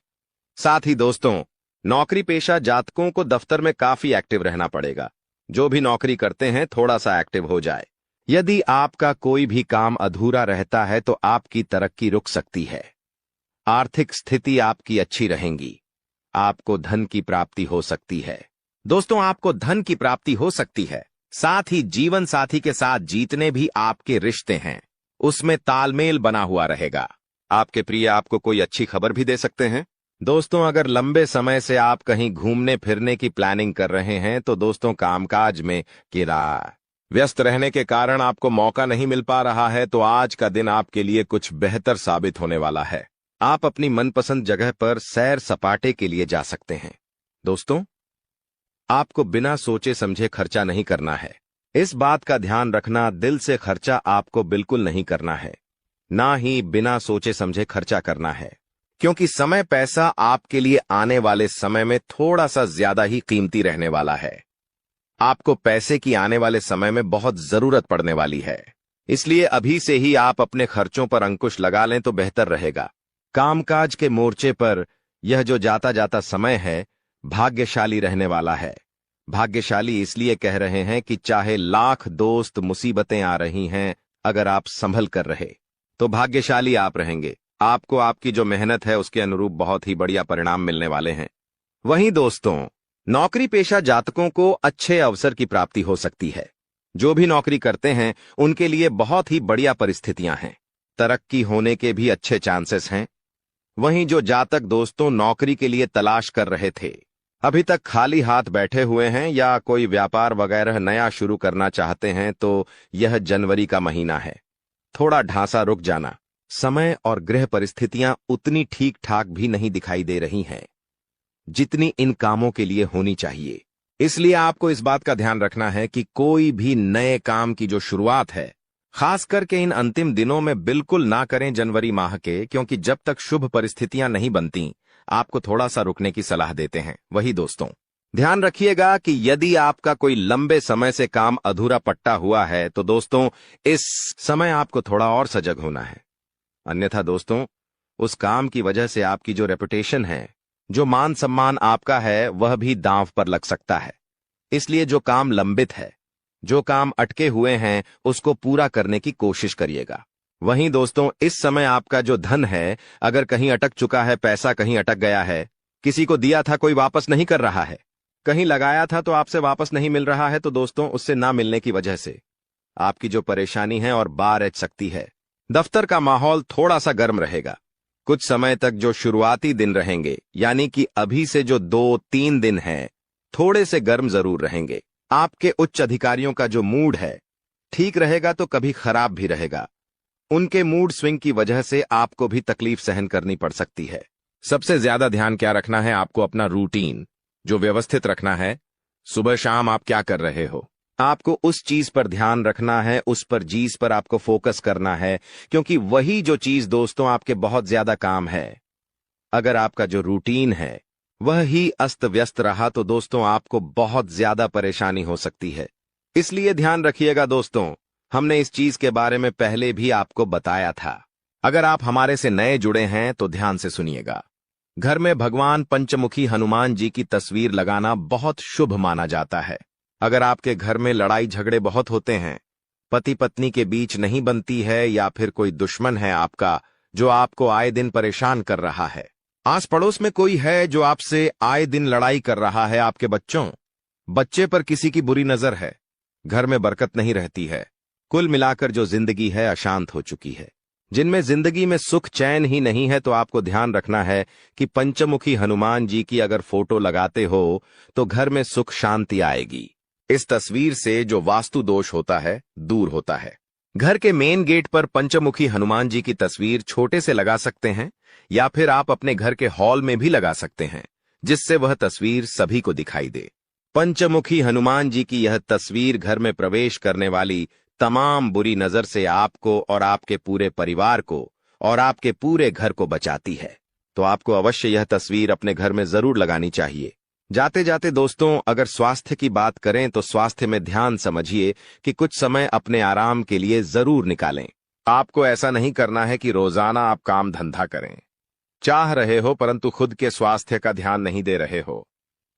साथ ही दोस्तों, नौकरी पेशा जातकों को दफ्तर में काफी एक्टिव रहना पड़ेगा। जो भी नौकरी करते हैं, थोड़ा सा एक्टिव हो जाए। यदि आपका कोई भी काम अधूरा रहता है तो आपकी तरक्की रुक सकती है। आर्थिक स्थिति आपकी अच्छी रहेगी। आपको धन की प्राप्ति हो सकती है। दोस्तों, आपको धन की प्राप्ति हो सकती है। साथ ही जीवन साथी के साथ जितने भी आपके रिश्ते हैं, उसमें तालमेल बना हुआ रहेगा। आपके प्रिय आपको कोई अच्छी खबर भी दे सकते हैं। दोस्तों, अगर लंबे समय से आप कहीं घूमने फिरने की प्लानिंग कर रहे हैं तो दोस्तों, कामकाज में व्यस्त रहने के कारण आपको मौका नहीं मिल पा रहा है, तो आज का दिन आपके लिए कुछ बेहतर साबित होने वाला है। आप अपनी मनपसंद जगह पर सैर सपाटे के लिए जा सकते हैं। दोस्तों, आपको बिना सोचे समझे खर्चा नहीं करना है। इस बात का ध्यान रखना, दिल से खर्चा आपको बिल्कुल नहीं करना है, ना ही बिना सोचे समझे खर्चा करना है, क्योंकि समय पैसा आपके लिए आने वाले समय में थोड़ा सा ज्यादा ही कीमती रहने वाला है। आपको पैसे की आने वाले समय में बहुत जरूरत पड़ने वाली है, इसलिए अभी से ही आप अपने खर्चों पर अंकुश लगा लें तो बेहतर रहेगा। कामकाज के मोर्चे पर यह जो जाता जाता समय है, भाग्यशाली रहने वाला है। भाग्यशाली इसलिए कह रहे हैं कि चाहे लाख दोस्त मुसीबतें आ रही हैं, अगर आप संभल कर रहे तो भाग्यशाली आप रहेंगे। आपको आपकी जो मेहनत है उसके अनुरूप बहुत ही बढ़िया परिणाम मिलने वाले हैं। वहीं दोस्तों, नौकरी पेशा जातकों को अच्छे अवसर की प्राप्ति हो सकती है। जो भी नौकरी करते हैं उनके लिए बहुत ही बढ़िया परिस्थितियां हैं। तरक्की होने के भी अच्छे चांसेस हैं। वहीं जो जातक दोस्तों नौकरी के लिए तलाश कर रहे थे, अभी तक खाली हाथ बैठे हुए हैं या कोई व्यापार वगैरह नया शुरू करना चाहते हैं, तो यह जनवरी का महीना है। थोड़ा ढांसा रुक जाना। समय और गृह परिस्थितियां उतनी ठीक ठाक भी नहीं दिखाई दे रही हैं जितनी इन कामों के लिए होनी चाहिए। इसलिए आपको इस बात का ध्यान रखना है कि कोई भी नए काम की जो शुरुआत है, खास करके इन अंतिम दिनों में बिल्कुल ना करें जनवरी माह के, क्योंकि जब तक शुभ परिस्थितियां नहीं बनती आपको थोड़ा सा रुकने की सलाह देते हैं। वही दोस्तों, ध्यान रखिएगा कि यदि आपका कोई लंबे समय से काम अधूरा पट्टा हुआ है तो दोस्तों इस समय आपको थोड़ा और सजग होना है। अन्यथा दोस्तों, उस काम की वजह से आपकी जो रेपुटेशन है, जो मान सम्मान आपका है, वह भी दांव पर लग सकता है। इसलिए जो काम लंबित है, जो काम अटके हुए हैं, उसको पूरा करने की कोशिश करिएगा। वहीं दोस्तों, इस समय आपका जो धन है, अगर कहीं अटक चुका है, पैसा कहीं अटक गया है, किसी को दिया था कोई वापस नहीं कर रहा है, कहीं लगाया था तो आपसे वापस नहीं मिल रहा है, तो दोस्तों उससे ना मिलने की वजह से आपकी जो परेशानी है और बार एच सकती है। दफ्तर का माहौल थोड़ा सा गर्म रहेगा। कुछ समय तक जो शुरुआती दिन रहेंगे, यानी कि अभी से जो 2-3 दिन हैं, थोड़े से गर्म जरूर रहेंगे। आपके उच्च अधिकारियों का जो मूड है ठीक रहेगा तो कभी खराब भी रहेगा। उनके मूड स्विंग की वजह से आपको भी तकलीफ सहन करनी पड़ सकती है। सबसे ज्यादा ध्यान क्या रखना है, आपको अपना रूटीन जो व्यवस्थित रखना है। सुबह शाम आप क्या कर रहे हो, आपको उस चीज पर ध्यान रखना है, उस पर चीज पर आपको फोकस करना है, क्योंकि वही जो चीज दोस्तों आपके बहुत ज्यादा काम है। अगर आपका जो रूटीन है वह ही अस्त व्यस्त रहा तो दोस्तों आपको बहुत ज्यादा परेशानी हो सकती है। इसलिए ध्यान रखिएगा दोस्तों, हमने इस चीज के बारे में पहले भी आपको बताया था। अगर आप हमारे से नए जुड़े हैं तो ध्यान से सुनिएगा। घर में भगवान पंचमुखी हनुमान जी की तस्वीर लगाना बहुत शुभ माना जाता है। अगर आपके घर में लड़ाई झगड़े बहुत होते हैं, पति पत्नी के बीच नहीं बनती है, या फिर कोई दुश्मन है आपका जो आपको आए दिन परेशान कर रहा है, आस पड़ोस में कोई है जो आपसे आए दिन लड़ाई कर रहा है, आपके बच्चे पर किसी की बुरी नजर है, घर में बरकत नहीं रहती है, कुल मिलाकर जो जिंदगी है अशांत हो चुकी है, जिनमें जिंदगी में सुख चैन ही नहीं है, तो आपको ध्यान रखना है कि पंचमुखी हनुमान जी की अगर फोटो लगाते हो तो घर में सुख शांति आएगी। इस तस्वीर से जो वास्तु दोष होता है दूर होता है। घर के मेन गेट पर पंचमुखी हनुमान जी की तस्वीर छोटे से लगा सकते हैं, या फिर आप अपने घर के हॉल में भी लगा सकते हैं, जिससे वह तस्वीर सभी को दिखाई दे। पंचमुखी हनुमान जी की यह तस्वीर घर में प्रवेश करने वाली तमाम बुरी नजर से आपको और आपके पूरे परिवार को और आपके पूरे घर को बचाती है। तो आपको अवश्य यह तस्वीर अपने घर में जरूर लगानी चाहिए। जाते जाते दोस्तों, अगर स्वास्थ्य की बात करें तो स्वास्थ्य में ध्यान समझिए कि कुछ समय अपने आराम के लिए जरूर निकालें। आपको ऐसा नहीं करना है कि रोजाना आप काम धंधा करें, चाह रहे हो परंतु खुद के स्वास्थ्य का ध्यान नहीं दे रहे हो।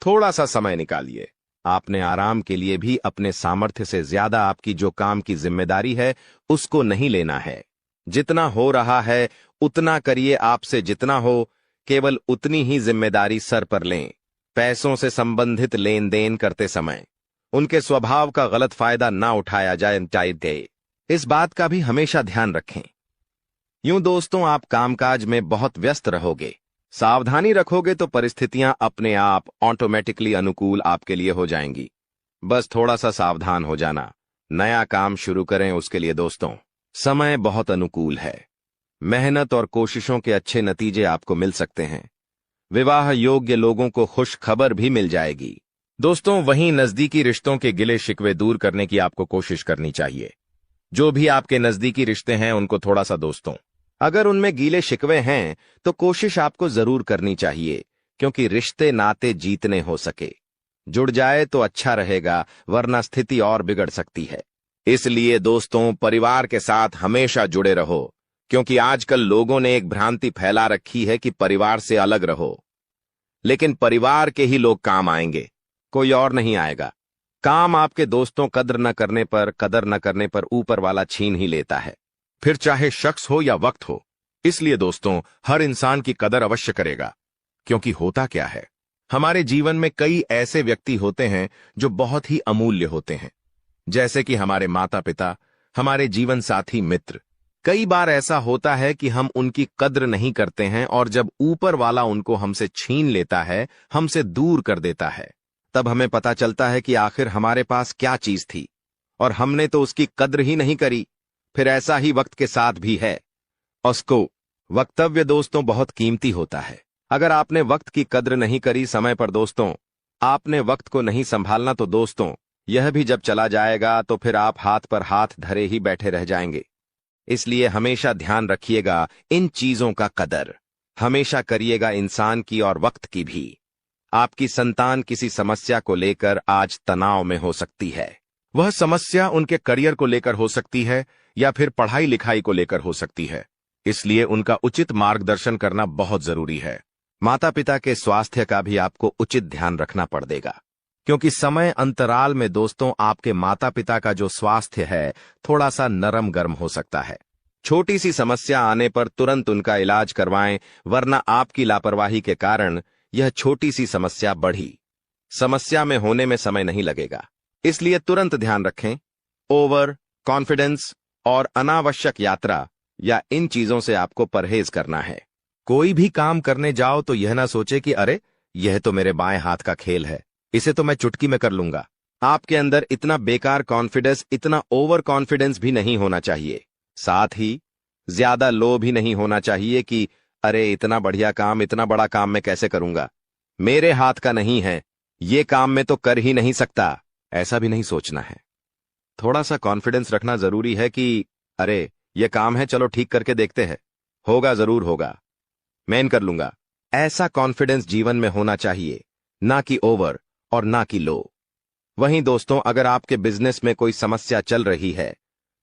थोड़ा सा समय निकालिए। आपने आराम के लिए भी अपने सामर्थ्य से ज्यादा आपकी जो काम की जिम्मेदारी है उसको नहीं लेना है। जितना हो रहा है उतना करिए, आपसे जितना हो केवल उतनी ही जिम्मेदारी सर पर लें। पैसों से संबंधित लेन देन करते समय उनके स्वभाव का गलत फायदा ना उठाया जाए, इस बात का भी हमेशा ध्यान रखें। यूं दोस्तों, आप कामकाज में बहुत व्यस्त रहोगे, सावधानी रखोगे तो परिस्थितियां अपने आप ऑटोमेटिकली अनुकूल आपके लिए हो जाएंगी। बस थोड़ा सा सावधान हो जाना। नया काम शुरू करें उसके लिए दोस्तों समय बहुत अनुकूल है। मेहनत और कोशिशों के अच्छे नतीजे आपको मिल सकते हैं। विवाह योग्य लोगों को खुश खबर भी मिल जाएगी। दोस्तों, वहीं नजदीकी रिश्तों के गिले शिकवे दूर करने की आपको कोशिश करनी चाहिए। जो भी आपके नजदीकी रिश्ते हैं उनको थोड़ा सा दोस्तों, अगर उनमें गीले शिकवे हैं तो कोशिश आपको जरूर करनी चाहिए, क्योंकि रिश्ते नाते जीतने हो सके। जुड़ जाए तो अच्छा रहेगा, वरना स्थिति और बिगड़ सकती है। इसलिए दोस्तों, परिवार के साथ हमेशा जुड़े रहो, क्योंकि आजकल लोगों ने एक भ्रांति फैला रखी है कि परिवार से अलग रहो, लेकिन परिवार के ही लोग काम आएंगे, कोई और नहीं आएगा। काम आपके दोस्तों कदर न करने पर ऊपर वाला छीन ही लेता है, फिर चाहे शख्स हो या वक्त हो। इसलिए दोस्तों, हर इंसान की कदर अवश्य करेगा, क्योंकि होता क्या है, हमारे जीवन में कई ऐसे व्यक्ति होते हैं जो बहुत ही अमूल्य होते हैं, जैसे कि हमारे माता पिता, हमारे जीवन साथी, मित्र। कई बार ऐसा होता है कि हम उनकी कद्र नहीं करते हैं और जब ऊपर वाला उनको हमसे छीन लेता है, हमसे दूर कर देता है, तब हमें पता चलता है कि आखिर हमारे पास क्या चीज थी और हमने तो उसकी कद्र ही नहीं करी। फिर ऐसा ही वक्त के साथ भी है। उसको वक्तव्य दोस्तों बहुत कीमती होता है। अगर आपने वक्त की कद्र नहीं करी समय पर दोस्तों, आपने वक्त को नहीं संभालना, तो दोस्तों यह भी जब चला जाएगा तो फिर आप हाथ पर हाथ धरे ही बैठे रह जाएंगे। इसलिए हमेशा ध्यान रखिएगा इन चीजों का कदर, हमेशा करिएगा इंसान की और वक्त की भी। आपकी संतान किसी समस्या को लेकर आज तनाव में हो सकती है। वह समस्या उनके करियर को लेकर हो सकती है या फिर पढ़ाई लिखाई को लेकर हो सकती है। इसलिए उनका उचित मार्गदर्शन करना बहुत जरूरी है। माता पिता के स्वास्थ्य का भी आपको उचित ध्यान रखना पड़ेगा, क्योंकि समय अंतराल में दोस्तों आपके माता पिता का जो स्वास्थ्य है थोड़ा सा नरम गर्म हो सकता है। छोटी सी समस्या आने पर तुरंत उनका इलाज करवाएं, वरना आपकी लापरवाही के कारण यह छोटी सी समस्या बढ़ी समस्या में होने में समय नहीं लगेगा। इसलिए तुरंत ध्यान रखें। ओवर कॉन्फिडेंस और अनावश्यक यात्रा या इन चीजों से आपको परहेज करना है। कोई भी काम करने जाओ तो यह ना सोचे कि अरे यह तो मेरे बाएं हाथ का खेल है, इसे तो मैं चुटकी में कर लूंगा। आपके अंदर इतना बेकार कॉन्फिडेंस, इतना ओवर कॉन्फिडेंस भी नहीं होना चाहिए। साथ ही ज्यादा लो भी नहीं होना चाहिए कि अरे इतना बढ़िया काम, इतना बड़ा काम मैं कैसे करूंगा, मेरे हाथ का नहीं है, ये काम मैं तो कर ही नहीं सकता। ऐसा भी नहीं सोचना है। थोड़ा सा कॉन्फिडेंस रखना जरूरी है कि अरे ये काम है, चलो ठीक करके देखते हैं, होगा जरूर होगा, मैं कर लूंगा। ऐसा कॉन्फिडेंस जीवन में होना चाहिए, ना कि ओवर और ना कि लो। वहीं दोस्तों अगर आपके बिजनेस में कोई समस्या चल रही है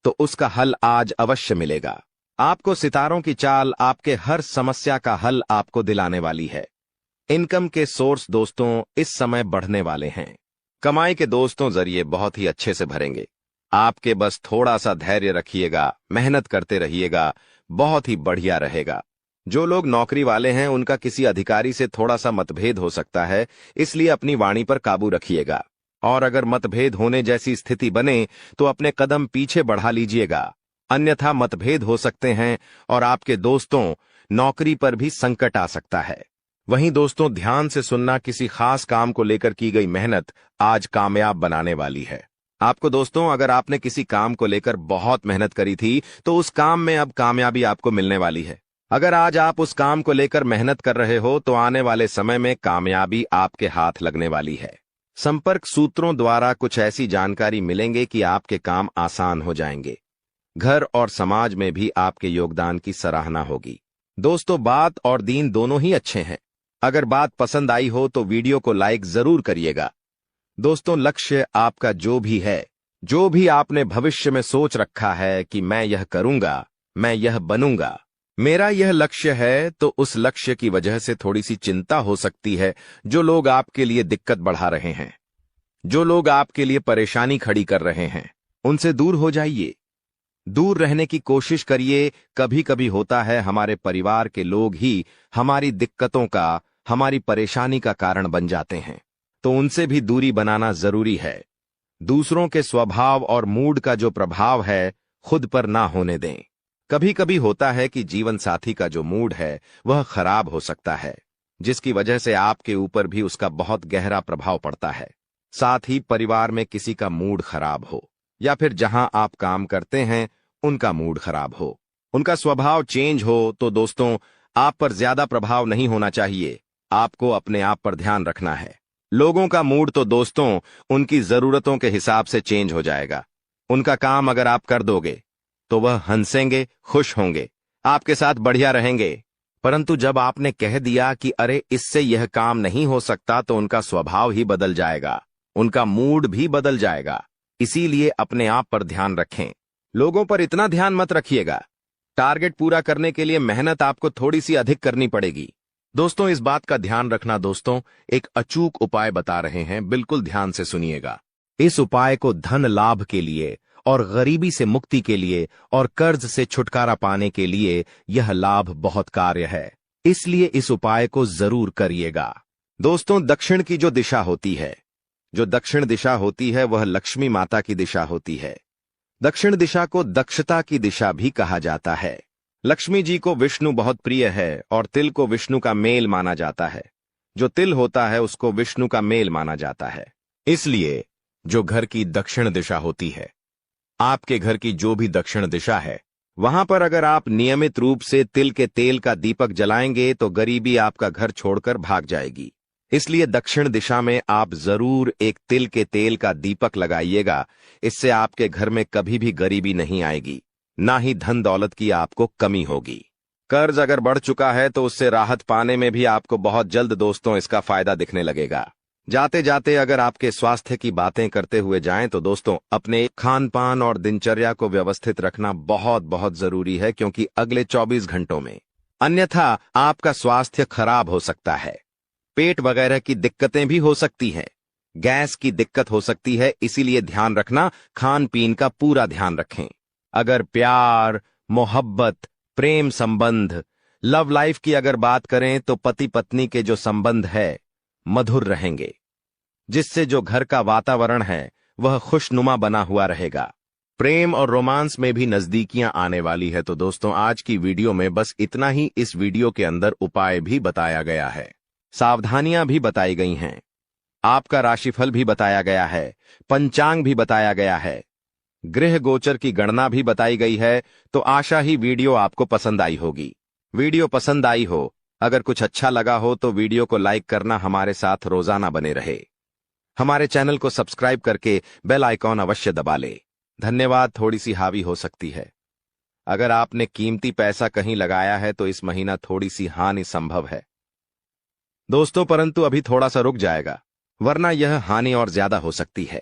तो उसका हल आज अवश्य मिलेगा। आपको सितारों की चाल आपके हर समस्या का हल आपको दिलाने वाली है। इनकम के सोर्स दोस्तों इस समय बढ़ने वाले हैं। कमाई के दोस्तों जरिए बहुत ही अच्छे से भरेंगे। आपके बस थोड़ा सा धैर्य रखिएगा, मेहनत करते रहिएगा, बहुत ही बढ़िया रहेगा। जो लोग नौकरी वाले हैं उनका किसी अधिकारी से थोड़ा सा मतभेद हो सकता है, इसलिए अपनी वाणी पर काबू रखिएगा। और अगर मतभेद होने जैसी स्थिति बने तो अपने कदम पीछे बढ़ा लीजिएगा, अन्यथा मतभेद हो सकते हैं और आपके दोस्तों नौकरी पर भी संकट आ सकता है। वहीं दोस्तों ध्यान से सुनना, किसी खास काम को लेकर की गई मेहनत आज कामयाब बनाने वाली है आपको। दोस्तों अगर आपने किसी काम को लेकर बहुत मेहनत करी थी तो उस काम में अब कामयाबी आपको मिलने वाली है। अगर आज आप उस काम को लेकर मेहनत कर रहे हो तो आने वाले समय में कामयाबी आपके हाथ लगने वाली है। संपर्क सूत्रों द्वारा कुछ ऐसी जानकारी मिलेंगे कि आपके काम आसान हो जाएंगे। घर और समाज में भी आपके योगदान की सराहना होगी। दोस्तों बात और दीन दोनों ही अच्छे हैं। अगर बात पसंद आई हो तो वीडियो को लाइक जरूर करिएगा। दोस्तों लक्ष्य आपका जो भी है, जो भी आपने भविष्य में सोच रखा है कि मैं यह करूंगा, मैं यह बनूंगा, मेरा यह लक्ष्य है, तो उस लक्ष्य की वजह से थोड़ी सी चिंता हो सकती है। जो लोग आपके लिए दिक्कत बढ़ा रहे हैं, जो लोग आपके लिए परेशानी खड़ी कर रहे हैं, उनसे दूर हो जाइए, दूर रहने की कोशिश करिए। कभी कभी होता है हमारे परिवार के लोग ही हमारी दिक्कतों का, हमारी परेशानी का कारण बन जाते हैं, तो उनसे भी दूरी बनाना जरूरी है। दूसरों के स्वभाव और मूड का जो प्रभाव है खुद पर ना होने दें। कभी कभी होता है कि जीवन साथी का जो मूड है वह खराब हो सकता है, जिसकी वजह से आपके ऊपर भी उसका बहुत गहरा प्रभाव पड़ता है। साथ ही परिवार में किसी का मूड खराब हो या फिर जहां आप काम करते हैं उनका मूड खराब हो, उनका स्वभाव चेंज हो, तो दोस्तों आप पर ज्यादा प्रभाव नहीं होना चाहिए। आपको अपने आप पर ध्यान रखना है। लोगों का मूड तो दोस्तों उनकी जरूरतों के हिसाब से चेंज हो जाएगा। उनका काम अगर आप कर दोगे तो वह हंसेंगे, खुश होंगे, आपके साथ बढ़िया रहेंगे। परंतु जब आपने कह दिया कि अरे इससे यह काम नहीं हो सकता, तो उनका स्वभाव ही बदल जाएगा, उनका मूड भी बदल जाएगा। इसीलिए अपने आप पर ध्यान रखें। लोगों पर इतना ध्यान मत रखिएगा। टारगेट पूरा करने के लिए मेहनत आपको थोड़ी सी अधिक करनी पड़ेगी। दोस्तों इस बात का ध्यान रखना। दोस्तों एक अचूक उपाय बता रहे हैं, बिल्कुल ध्यान से सुनिएगा। इस उपाय को धन लाभ के लिए और गरीबी से मुक्ति के लिए और कर्ज से छुटकारा पाने के लिए यह लाभ बहुत कार्य है, इसलिए इस उपाय को जरूर करिएगा। दोस्तों, दक्षिण की जो दिशा होती है, जो दक्षिण दिशा होती है, वह लक्ष्मी माता की दिशा होती है। दक्षिण दिशा को दक्षता की दिशा भी कहा जाता है। लक्ष्मी जी को विष्णु बहुत प्रिय है और तिल को विष्णु का मेल माना जाता है। जो तिल होता है उसको विष्णु का मेल माना जाता है। इसलिए जो घर की दक्षिण दिशा होती है, आपके घर की जो भी दक्षिण दिशा है, वहां पर अगर आप नियमित रूप से तिल के तेल का दीपक जलाएंगे तो गरीबी आपका घर छोड़कर भाग जाएगी। इसलिए दक्षिण दिशा में आप जरूर एक तिल के तेल का दीपक लगाइएगा। इससे आपके घर में कभी भी गरीबी नहीं आएगी, ना ही धन दौलत की आपको कमी होगी। कर्ज अगर बढ़ चुका है तो उससे राहत पाने में भी आपको बहुत जल्द दोस्तों इसका फायदा दिखने लगेगा। जाते जाते अगर आपके स्वास्थ्य की बातें करते हुए जाएं तो दोस्तों, अपने खान पान और दिनचर्या को व्यवस्थित रखना बहुत बहुत जरूरी है, क्योंकि अगले 24 घंटों में अन्यथा आपका स्वास्थ्य खराब हो सकता है। पेट वगैरह की दिक्कतें भी हो सकती हैं, गैस की दिक्कत हो सकती है। इसीलिए ध्यान रखना, खान पीन का पूरा ध्यान रखें। अगर प्यार, मोहब्बत, प्रेम संबंध, लव लाइफ की अगर बात करें तो पति पत्नी के जो संबंध है मधुर रहेंगे, जिससे जो घर का वातावरण है वह खुशनुमा बना हुआ रहेगा। प्रेम और रोमांस में भी नजदीकियां आने वाली है। तो दोस्तों, आज की वीडियो में बस इतना ही। इस वीडियो के अंदर उपाय भी बताया गया है, सावधानियां भी बताई गई हैं, आपका राशिफल भी बताया गया है, पंचांग भी बताया गया है, गृह गोचर की गणना भी बताई गई है। तो आशा ही वीडियो आपको पसंद आई होगी। वीडियो पसंद आई हो, अगर कुछ अच्छा लगा हो तो वीडियो को लाइक करना, हमारे साथ रोजाना बने रहे। हमारे चैनल को सब्सक्राइब करके बेल आइकॉन अवश्य दबा ले। धन्यवाद। थोड़ी सी हावी हो सकती है। अगर आपने कीमती पैसा कहीं लगाया है तो इस महीना थोड़ी सी हानि संभव है दोस्तों, परंतु अभी थोड़ा सा रुक जाएगा, वरना यह हानि और ज्यादा हो सकती है।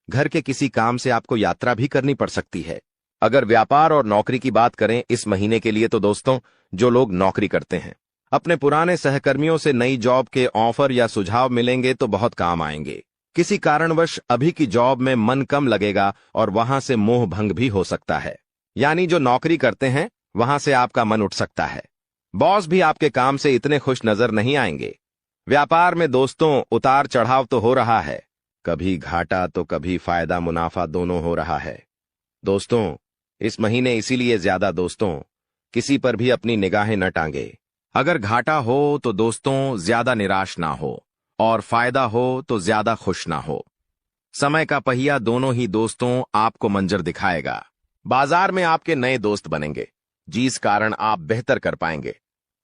घर के किसी काम से आपको यात्रा भी करनी पड़ सकती है। अगर व्यापार और नौकरी की बात करें इस महीने के लिए तो दोस्तों, जो लोग नौकरी करते हैं, अपने पुराने सहकर्मियों से नई जॉब के ऑफर या सुझाव मिलेंगे तो बहुत काम आएंगे। किसी कारणवश अभी की जॉब में मन कम लगेगा और वहां से मोह भंग भी हो सकता है। यानी जो नौकरी करते हैं वहां से आपका मन उठ सकता है। बॉस भी आपके काम से इतने खुश नजर नहीं आएंगे। व्यापार में दोस्तों उतार चढ़ाव तो हो रहा है, कभी घाटा तो कभी फायदा मुनाफा दोनों हो रहा है दोस्तों। इस महीने इसीलिए ज्यादा दोस्तों किसी पर भी अपनी निगाहें न टांगे। अगर घाटा हो तो दोस्तों ज्यादा निराश ना हो, और फायदा हो तो ज्यादा खुश ना हो। समय का पहिया दोनों ही दोस्तों आपको मंजर दिखाएगा। बाजार में आपके नए दोस्त बनेंगे, जिस कारण आप बेहतर कर पाएंगे।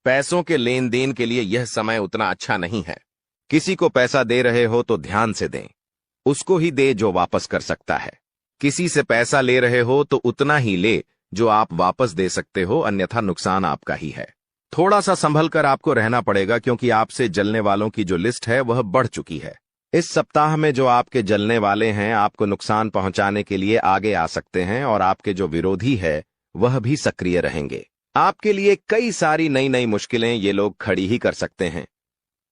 पैसों के लेन देन के लिए यह समय उतना अच्छा नहीं है। किसी को पैसा दे रहे हो तो ध्यान से दें, उसको ही दे जो वापस कर सकता है। किसी से पैसा ले रहे हो तो उतना ही ले जो आप वापस दे सकते हो, अन्यथा नुकसान आपका ही है। थोड़ा सा संभल कर आपको रहना पड़ेगा, क्योंकि आपसे जलने वालों की जो लिस्ट है वह बढ़ चुकी है। इस सप्ताह में जो आपके जलने वाले हैं आपको नुकसान पहुंचाने के लिए आगे आ सकते हैं, और आपके जो विरोधी है वह भी सक्रिय रहेंगे। आपके लिए कई सारी नई नई मुश्किलें ये लोग खड़ी ही कर सकते हैं।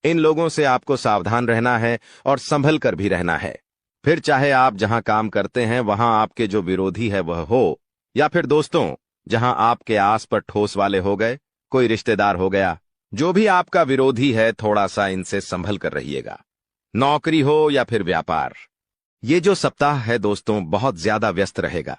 इन लोगों से आपको सावधान रहना है और संभल कर भी रहना है। फिर चाहे आप जहां काम करते हैं वहां आपके जो विरोधी है वह हो, या फिर दोस्तों जहां आपके आस पर ठोस वाले हो गए, कोई रिश्तेदार हो गया, जो भी आपका विरोधी है थोड़ा सा इनसे संभल कर रहिएगा। नौकरी हो या फिर व्यापार, ये जो सप्ताह है दोस्तों बहुत ज्यादा व्यस्त रहेगा।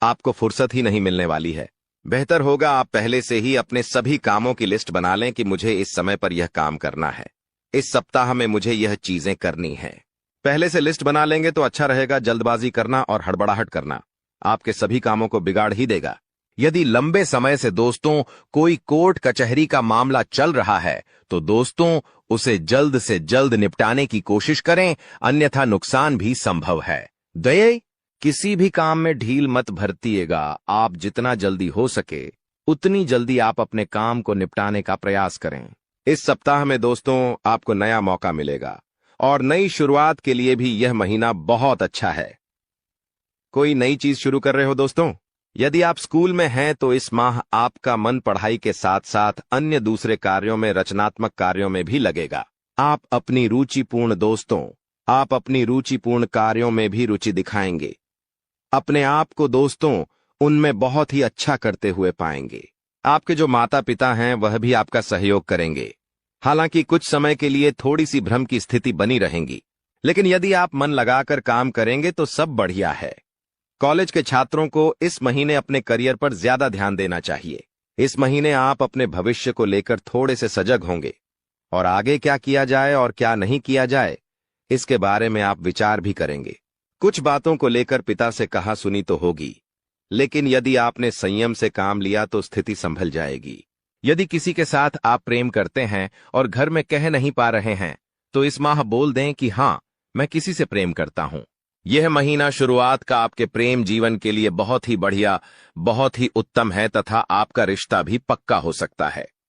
आपको फुर्सत ही नहीं मिलने वाली है। बेहतर होगा आप पहले से ही अपने सभी कामों की लिस्ट बना लें कि मुझे इस समय पर यह काम करना है, इस सप्ताह में मुझे यह चीजें करनी है। पहले से लिस्ट बना लेंगे तो अच्छा रहेगा। जल्दबाजी करना और हड़बड़ाहट करना आपके सभी कामों को बिगाड़ ही देगा। यदि लंबे समय से दोस्तों कोई कोर्ट कचहरी का मामला चल रहा है तो दोस्तों उसे जल्द से जल्द निपटाने की कोशिश करें, अन्यथा नुकसान भी संभव है। दये, किसी भी काम में ढील मत बरतिएगा। आप जितना जल्दी हो सके उतनी जल्दी आप अपने काम को निपटाने का प्रयास करें। इस सप्ताह में दोस्तों आपको नया मौका मिलेगा और नई शुरुआत के लिए भी यह महीना बहुत अच्छा है। कोई नई चीज शुरू कर रहे हो दोस्तों? यदि आप स्कूल में हैं तो इस माह आपका मन पढ़ाई के साथ साथ अन्य दूसरे कार्यों में, रचनात्मक कार्यों में भी लगेगा। आप अपनी रुचिपूर्ण कार्यों में भी रुचि दिखाएंगे। अपने आप को दोस्तों उनमें बहुत ही अच्छा करते हुए पाएंगे। आपके जो माता पिता हैं वह भी आपका सहयोग करेंगे। हालांकि कुछ समय के लिए थोड़ी सी भ्रम की स्थिति बनी रहेगी, लेकिन यदि आप मन लगाकर काम करेंगे तो सब बढ़िया है। कॉलेज के छात्रों को इस महीने अपने करियर पर ज्यादा ध्यान देना चाहिए। इस महीने आप अपने भविष्य को लेकर थोड़े से सजग होंगे और आगे क्या किया जाए और क्या नहीं किया जाए, इसके बारे में आप विचार भी करेंगे। कुछ बातों को लेकर पिता से कहा सुनी तो होगी, लेकिन यदि आपने संयम से काम लिया तो स्थिति संभल जाएगी। यदि किसी के साथ आप प्रेम करते हैं और घर में कह नहीं पा रहे हैं, तो इस माह बोल दें कि हां, मैं किसी से प्रेम करता हूं। यह महीना शुरुआत का आपके प्रेम जीवन के लिए बहुत ही बढ़िया, बहुत ही उत्तम है तथा आपका रिश्ता भी पक्का हो सकता है।